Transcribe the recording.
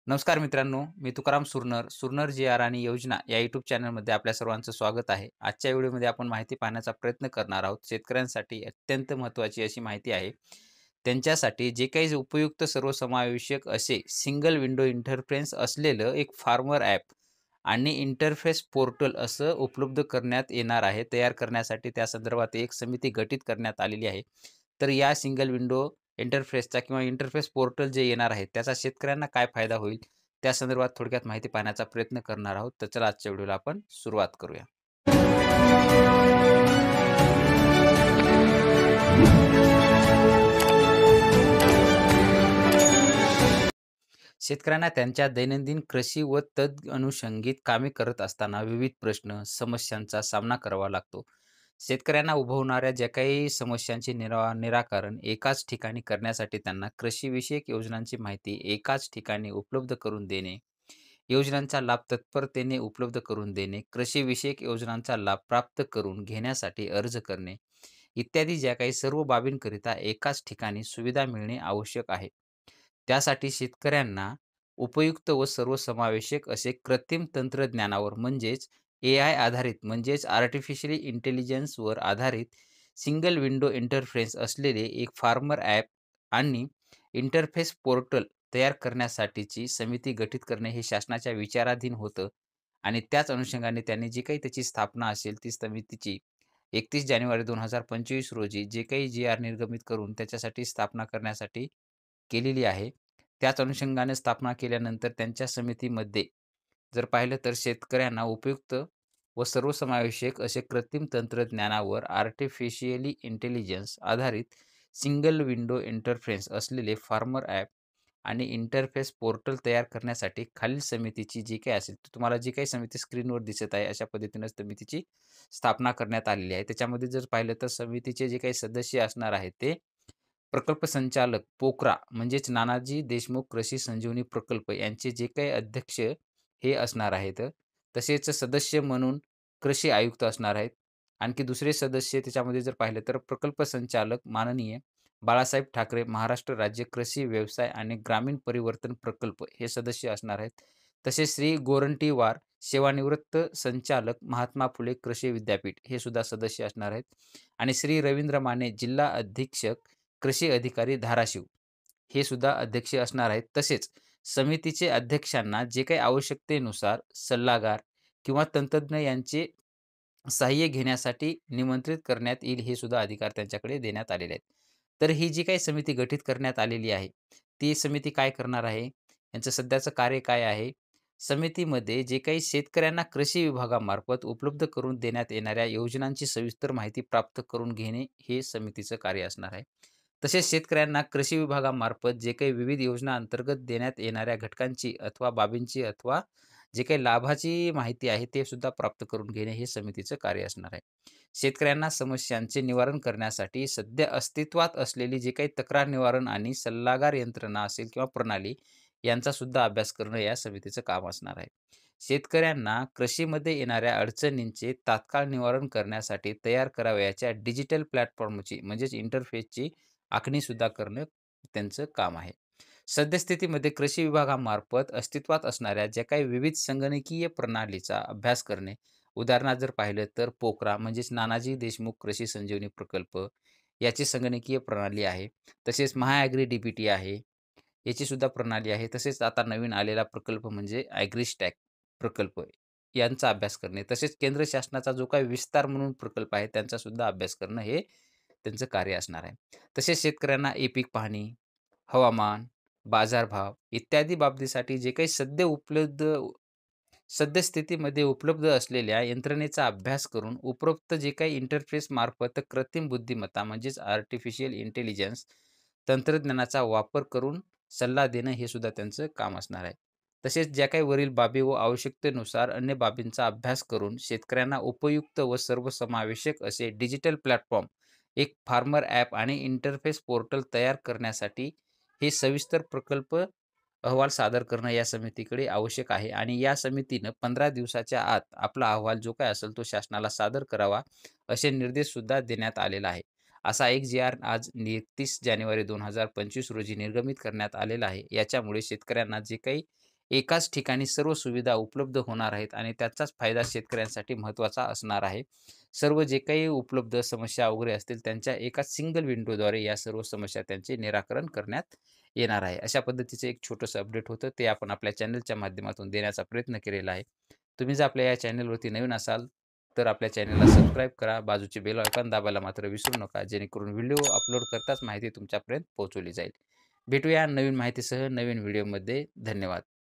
नमस्कार मित्रांनो, मी तुकाराम सुरनर, सुरनर जी आर आणि योजना या यूट्यूब चॅनलमध्ये आपल्या सर्वांचं स्वागत आहे. आजच्या व्हिडिओमध्ये आपण माहिती पाहण्याचा प्रयत्न करणार आहोत. शेतकऱ्यांसाठी अत्यंत महत्त्वाची अशी माहिती आहे. त्यांच्यासाठी जे काही उपयुक्त सर्वसमावेशक असे सिंगल विंडो इंटरफेस असलेलं एक फार्मर ॲप आणि इंटरफेस पोर्टल असं उपलब्ध करण्यात येणार आहे. तयार करण्यासाठी त्या संदर्भात एक समिती गठीत करण्यात आलेली आहे. तर या सिंगल विंडो इंटरफेसचा किंवा इंटरफेस पोर्टल जे येणार आहे, त्याचा शेतकऱ्यांना काय फायदा होईल? त्या संदर्भात थोडक्यात माहिती पाहण्याचा प्रयत्न करणार आहोत. तर चला आजच्या व्हिडिओला आपण सुरुवात करूया. शेतकऱ्यांना त्यांच्या दैनंदिन कृषी व तद अनुषंगित कामे करत असताना विविध प्रश्न, समस्यांचा सामना करावा लागतो. शेतकऱ्यांना उद्भवणाऱ्या ज्या काही समस्यांचे निराकरण एकाच ठिकाणी करण्यासाठी त्यांना कृषीविषयक योजनांची माहिती एकाच ठिकाणी उपलब्ध करून देणे, योजनांचा लाभ तत्परतेने उपलब्ध करून देणे, कृषीविषयक योजनांचा लाभ प्राप्त करून घेण्यासाठी अर्ज करणे, इत्यादी ज्या काही सर्व बाबींकरिता एकाच ठिकाणी सुविधा मिळणे आवश्यक आहे. त्यासाठी शेतकऱ्यांना उपयुक्त व सर्वसमावेशक असे कृत्रिम तंत्रज्ञानावर म्हणजेच एआय आधारित म्हणजेच आर्टिफिशियल इंटेलिजन्सवर आधारित सिंगल विंडो इंटरफेस असलेले एक फार्मर ॲप आणि इंटरफेस पोर्टल तयार करण्यासाठीची समिती गठीत करणे हे शासनाच्या विचाराधीन होतं आणि त्याच अनुषंगाने त्यांनी जी काही त्याची स्थापना असेल ती समितीची 31 जानेवारी 2025 रोजी जे काही जी-आर निर्गमित करून त्याच्यासाठी स्थापना करण्यासाठी केलेली आहे. त्याच अनुषंगाने स्थापना केल्यानंतर त्यांच्या समितीमध्ये जर पाहिलं तर शेतकऱ्यांना उपयुक्त व सर्वसमावेशक असे कृत्रिम तंत्रज्ञानावर आर्टिफिशियली इंटेलिजन्स आधारित सिंगल विंडो इंटरफेस असलेले फार्मर ॲप आणि इंटरफेस पोर्टल तयार करण्यासाठी खालील समितीची जी काही असेल, तर तुम्हाला जी काही समिती स्क्रीनवर दिसत आहे, अशा पद्धतीनं समितीची स्थापना करण्यात आलेली आहे. त्याच्यामध्ये जर पाहिलं तर समितीचे जे काही सदस्य असणार आहेत, ते प्रकल्प संचालक पोकरा म्हणजेच नानाजी देशमुख कृषी संजीवनी प्रकल्प यांचे जे काही अध्यक्ष हे असणार आहेत. तसेच सदस्य म्हणून कृषी आयुक्त असणार आहेत. आणखी दुसरे सदस्य त्याच्यामध्ये जर पाहिलं तर प्रकल्प संचालक माननीय बाळासाहेब ठाकरे महाराष्ट्र राज्य कृषी व्यवसाय आणि ग्रामीण परिवर्तन प्रकल्प हे सदस्य असणार आहेत. तसेच श्री गोरंटीवार सेवानिवृत्त संचालक महात्मा फुले कृषी विद्यापीठ हे सुद्धा सदस्य असणार आहेत. आणि श्री रवींद्र माने जिल्हा अधीक्षक कृषी अधिकारी धाराशिव हे सुद्धा अध्यक्ष असणार आहेत. तसेच समितीचे अध्यक्षांना जे काही आवश्यकतेनुसार सल्लागार किंवा तंत्रज्ञ यांचे सहाय्य घेण्यासाठी निमंत्रित करण्यात येईल, हे सुद्धा अधिकार त्यांच्याकडे देण्यात आलेले आहेत. तर ही जी काही समिती गठीत करण्यात आलेली आहे, ती समिती काय करणार आहे? यांचं सध्याचं कार्य काय आहे? समितीमध्ये जे काही शेतकऱ्यांना कृषी विभागामार्फत उपलब्ध करून देण्यात येणाऱ्या योजनांची सविस्तर माहिती प्राप्त करून घेणे, हे समितीचं कार्य असणार आहे. तसेच शेतकऱ्यांना कृषी विभागामार्फत जे काही विविध योजना अंतर्गत देण्यात येणाऱ्या घटकांची अथवा बाबींची अथवा जे काही लाभाची माहिती आहे, ते सुद्धा प्राप्त करून घेणे हे समितीचं कार्य असणार आहे. शेतकऱ्यांना समस्यांचे निवारण करण्यासाठी सध्या अस्तित्वात असलेली जी काही तक्रार निवारण आणि सल्लागार यंत्रणा असेल किंवा प्रणाली यांचा सुद्धा अभ्यास करणं या समितीचं काम असणार आहे. शेतकऱ्यांना कृषीमध्ये येणाऱ्या अडचणींचे तात्काळ निवारण करण्यासाठी तयार करावयाच्या डिजिटल प्लॅटफॉर्मची म्हणजेच इंटरफेसची आखणी सुद्धा करणं त्यांचं काम आहे. सद्यस्थितीमध्ये कृषी विभागामार्फत अस्तित्वात असणाऱ्या ज्या काही विविध संगणकीय प्रणालीचा अभ्यास करणे, उदाहरणार्थ जर पाहिलं तर पोकरा म्हणजेच नानाजी देशमुख कृषी संजीवनी प्रकल्प याची संगणकीय प्रणाली आहे. तसेच महाॲग्री डी-बी-टी आहे. याची सुद्धा प्रणाली आहे. तसेच आता नवीन आलेला प्रकल्प म्हणजे ॲग्रीस्टॅक प्रकल्प यांचा अभ्यास करणे. तसेच केंद्र शासनाचा जो काही विस्तार म्हणून प्रकल्प आहे, त्यांचा सुद्धा अभ्यास करणं हे त्यांचं कार्य असणार आहे. तसेच शेतकऱ्यांना ई-पीक पाहणी, हवामान, बाजारभाव इत्यादी बाबतीसाठी जे काही सद्यस्थितीमध्ये उपलब्ध असलेल्या यंत्रणेचा अभ्यास करून उपरोक्त जे काही इंटरफेस मार्फत कृत्रिम बुद्धिमत्ता म्हणजेच आर्टिफिशियल इंटेलिजन्स तंत्रज्ञानाचा वापर करून सल्ला देणं हे सुद्धा त्यांचं काम असणार आहे. तसेच ज्या काही वरील बाबी व आवश्यकतेनुसार अन्य बाबींचा अभ्यास करून शेतकऱ्यांना उपयुक्त व सर्वसमावेशक असे डिजिटल प्लॅटफॉर्म, एक फार्मर ॲप आणि इंटरफेस पोर्टल तयार करण्यासाठी हे सविस्तर प्रकल्प अहवाल सादर करणं या समितीकडे आवश्यक आहे आणि या समितीनं 15 दिवसाच्या आत आपला अहवाल जो काही असेल तो शासनाला सादर करावा, असे निर्देश सुद्धा देण्यात आलेला आहे. असा एक जी-आर आज 31 जानेवारी 2025 रोजी निर्गमित करण्यात आलेला आहे. याच्यामुळे शेतकऱ्यांना जे काही एकाच ठिकाणी सर्व सुविधा उपलब्ध होणार आहेत आणि त्याचाच फायदा शेतकऱ्यांसाठी महत्त्वाचा असणार आहे. सर्व जे काही उपलब्ध समस्या वगैरे असतील त्यांच्या एका सिंगल विंडोद्वारे या सर्व समस्या त्यांचे निराकरण करण्यात येणार आहे. अशा पद्धतीचं एक छोटंसं अपडेट होतं. ते आपण आपल्या चॅनलच्या माध्यमातून देण्याचा प्रयत्न केलेला आहे. तुम्ही जर आपल्या या चॅनलवरती नवीन असाल, तर आपल्या चॅनलला सबस्क्राईब करा. बाजूचे बेल आयकॉन दाबायला मात्र विसरू नका. जेणेकरून व्हिडिओ अपलोड करताच माहिती तुमच्यापर्यंत पोहोचवली जाईल. भेटूया नवीन माहितीसह नवीन व्हिडिओमध्ये. धन्यवाद.